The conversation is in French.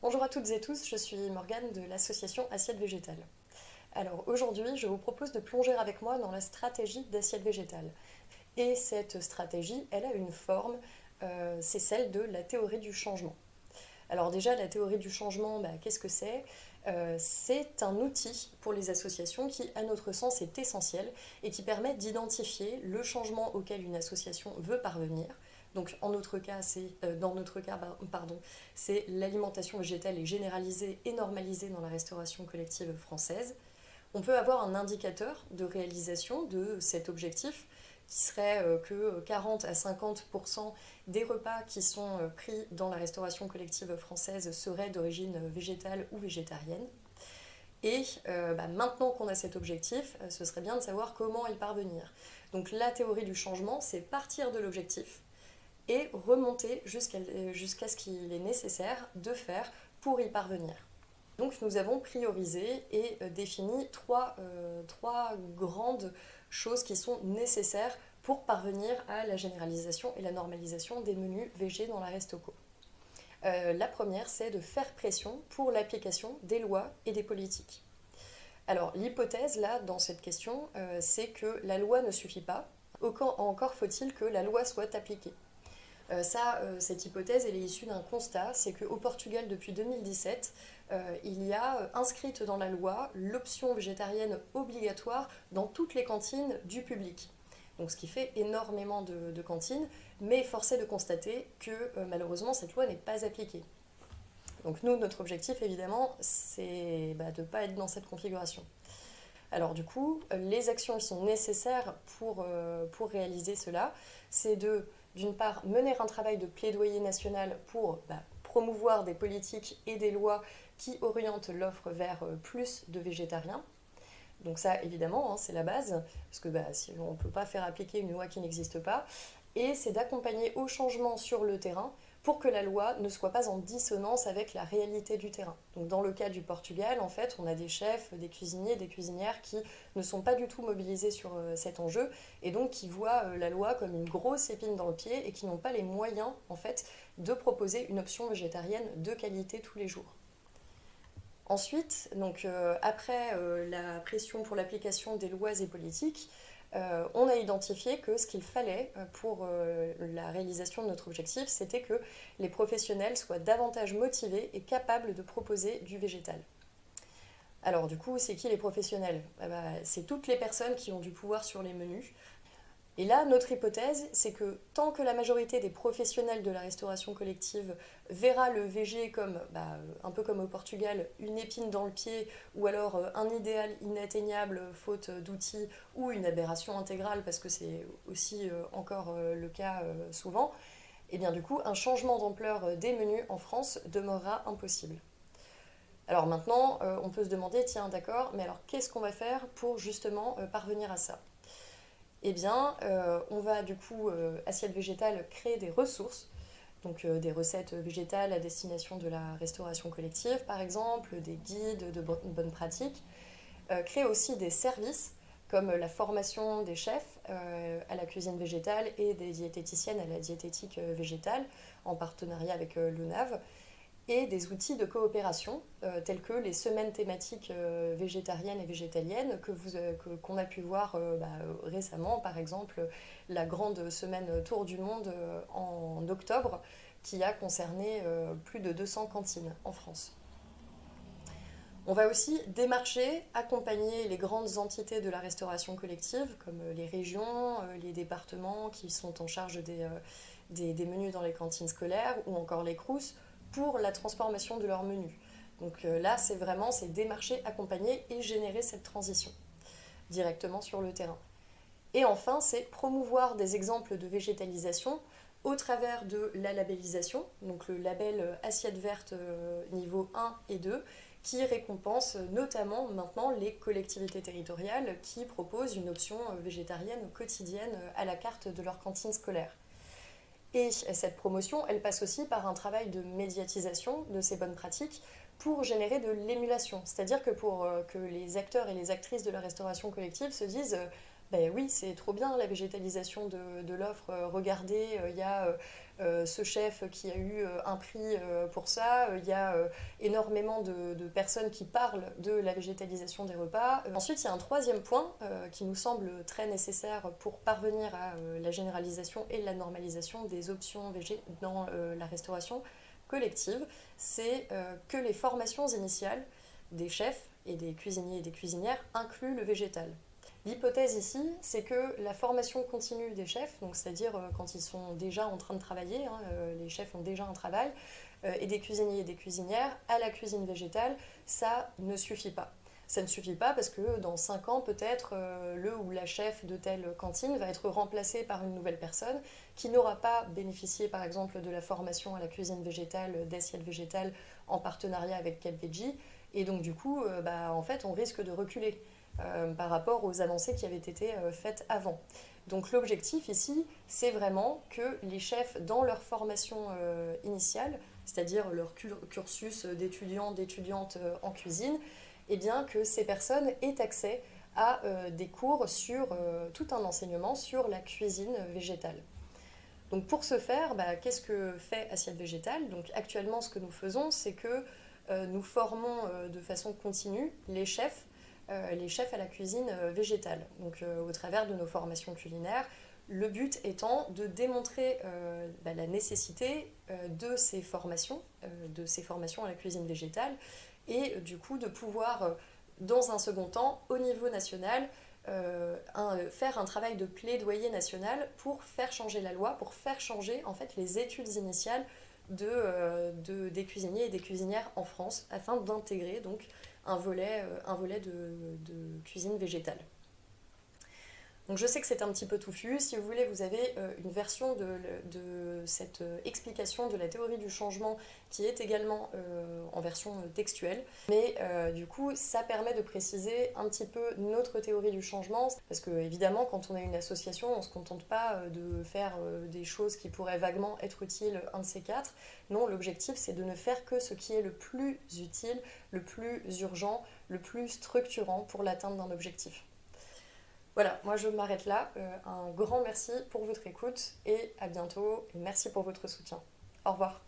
Bonjour à toutes et tous, je suis Morgane de l'association Assiette Végétale. Alors aujourd'hui, je vous propose de plonger avec moi dans la stratégie d'Assiette Végétale. Et cette stratégie, elle a une forme, c'est celle de la théorie du changement. Alors déjà, la théorie du changement, qu'est-ce que c'est? C'est un outil pour les associations qui, à notre sens, est essentiel et qui permet d'identifier le changement auquel une association veut parvenir. Donc dans notre cas, pardon, c'est l'alimentation végétale est généralisée et normalisée dans la restauration collective française. On peut avoir un indicateur de réalisation de cet objectif qui serait que 40 à 50% des repas qui sont pris dans la restauration collective française seraient d'origine végétale ou végétarienne. Et maintenant qu'on a cet objectif, ce serait bien de savoir comment y parvenir. Donc la théorie du changement, c'est partir de l'objectif et remonter jusqu'à ce qu'il est nécessaire de faire pour y parvenir. Donc nous avons priorisé et défini trois grandes choses qui sont nécessaires pour parvenir à la généralisation et la normalisation des menus végés dans la Restauco. La première, c'est de faire pression pour l'application des lois et des politiques. Alors l'hypothèse là dans cette question, c'est que la loi ne suffit pas, encore faut-il que la loi soit appliquée. Cette hypothèse, elle est issue d'un constat, c'est qu'au Portugal, depuis 2017, il y a inscrite dans la loi l'option végétarienne obligatoire dans toutes les cantines du public. Donc, ce qui fait énormément de cantines, mais force est de constater que malheureusement, cette loi n'est pas appliquée. Donc nous, notre objectif, évidemment, c'est de ne pas être dans cette configuration. Alors du coup, les actions qui sont nécessaires pour réaliser cela, c'est d'une part, mener un travail de plaidoyer national pour promouvoir des politiques et des lois qui orientent l'offre vers plus de végétariens. Donc ça, évidemment, c'est la base, parce que si on ne peut pas faire appliquer une loi qui n'existe pas. Et c'est d'accompagner au changement sur le terrain pour que la loi ne soit pas en dissonance avec la réalité du terrain. Donc dans le cas du Portugal, en fait, on a des chefs, des cuisiniers, des cuisinières qui ne sont pas du tout mobilisés sur cet enjeu et donc qui voient la loi comme une grosse épine dans le pied et qui n'ont pas les moyens, en fait, de proposer une option végétarienne de qualité tous les jours. Ensuite, après la pression pour l'application des lois et politiques, on a identifié que ce qu'il fallait pour la réalisation de notre objectif, c'était que les professionnels soient davantage motivés et capables de proposer du végétal. Alors du coup, c'est qui les professionnels? C'est toutes les personnes qui ont du pouvoir sur les menus. Et là, notre hypothèse, c'est que tant que la majorité des professionnels de la restauration collective verra le VG comme, un peu comme au Portugal, une épine dans le pied, ou alors un idéal inatteignable faute d'outils, ou une aberration intégrale, parce que c'est aussi encore le cas souvent, et bien du coup, un changement d'ampleur des menus en France demeurera impossible. Alors maintenant, on peut se demander, tiens d'accord, mais alors qu'est-ce qu'on va faire pour justement parvenir à ça? Eh bien, on va du coup, Assiette Végétale, créer des ressources, donc des recettes végétales à destination de la restauration collective, par exemple, des guides de bonnes pratiques, créer aussi des services comme la formation des chefs à la cuisine végétale et des diététiciennes à la diététique végétale, en partenariat avec l'UNAV, et des outils de coopération tels que les semaines thématiques végétariennes et végétaliennes qu'on a pu voir récemment, par exemple la grande semaine Tour du Monde en octobre qui a concerné plus de 200 cantines en France. On va aussi démarcher, accompagner les grandes entités de la restauration collective, comme les régions, les départements qui sont en charge des menus dans les cantines scolaires, ou encore les CROUS, pour la transformation de leurs menus. Donc là, c'est démarcher, accompagner et générer cette transition directement sur le terrain. Et enfin, c'est promouvoir des exemples de végétalisation au travers de la labellisation, donc le label assiette verte niveau 1 et 2, qui récompense notamment maintenant les collectivités territoriales qui proposent une option végétarienne quotidienne à la carte de leur cantine scolaire. Et cette promotion, elle passe aussi par un travail de médiatisation de ces bonnes pratiques pour générer de l'émulation. C'est-à-dire que pour que les acteurs et les actrices de la restauration collective se disent oui, c'est trop bien la végétalisation de l'offre, regardez, il y a ce chef qui a eu un prix pour ça. Il y a énormément de personnes qui parlent de la végétalisation des repas. Ensuite, il y a un troisième point qui nous semble très nécessaire pour parvenir à la généralisation et la normalisation des options végé dans la restauration collective. C'est que les formations initiales des chefs et des cuisiniers et des cuisinières incluent le végétal. L'hypothèse ici, c'est que la formation continue des chefs, donc c'est-à-dire quand ils sont déjà en train de travailler, hein, les chefs ont déjà un travail, et des cuisiniers et des cuisinières à la cuisine végétale, ça ne suffit pas. Ça ne suffit pas parce que dans 5 ans, peut-être, le ou la chef de telle cantine va être remplacé par une nouvelle personne qui n'aura pas bénéficié, par exemple, de la formation à la cuisine végétale, d'assiettes végétales en partenariat avec CapVeggie. Et donc, du coup, en fait, on risque de reculer par rapport aux avancées qui avaient été faites avant. Donc l'objectif ici, c'est vraiment que les chefs, dans leur formation initiale, c'est-à-dire leur cursus d'étudiants, d'étudiantes en cuisine, eh bien que ces personnes aient accès à des cours sur tout un enseignement sur la cuisine végétale. Donc pour ce faire, qu'est-ce que fait Assiette Végétale? Donc actuellement, ce que nous faisons, c'est que nous formons de façon continue les chefs à la cuisine végétale, donc au travers de nos formations culinaires. Le but étant de démontrer la nécessité de ces formations à la cuisine végétale, et du coup de pouvoir, dans un second temps, au niveau national, faire un travail de plaidoyer national pour faire changer la loi, pour faire changer en fait les études initiales des cuisiniers et des cuisinières en France, afin d'intégrer donc un volet de cuisine végétale. Donc je sais que c'est un petit peu touffu. Si vous voulez, vous avez une version de cette explication de la théorie du changement qui est également en version textuelle. Mais du coup, ça permet de préciser un petit peu notre théorie du changement. Parce que évidemment, quand on a une association, on ne se contente pas de faire des choses qui pourraient vaguement être utiles, un de ces quatre. Non, l'objectif, c'est de ne faire que ce qui est le plus utile, le plus urgent, le plus structurant pour l'atteinte d'un objectif. Voilà, moi je m'arrête là. Un grand merci pour votre écoute et à bientôt. Et merci pour votre soutien. Au revoir.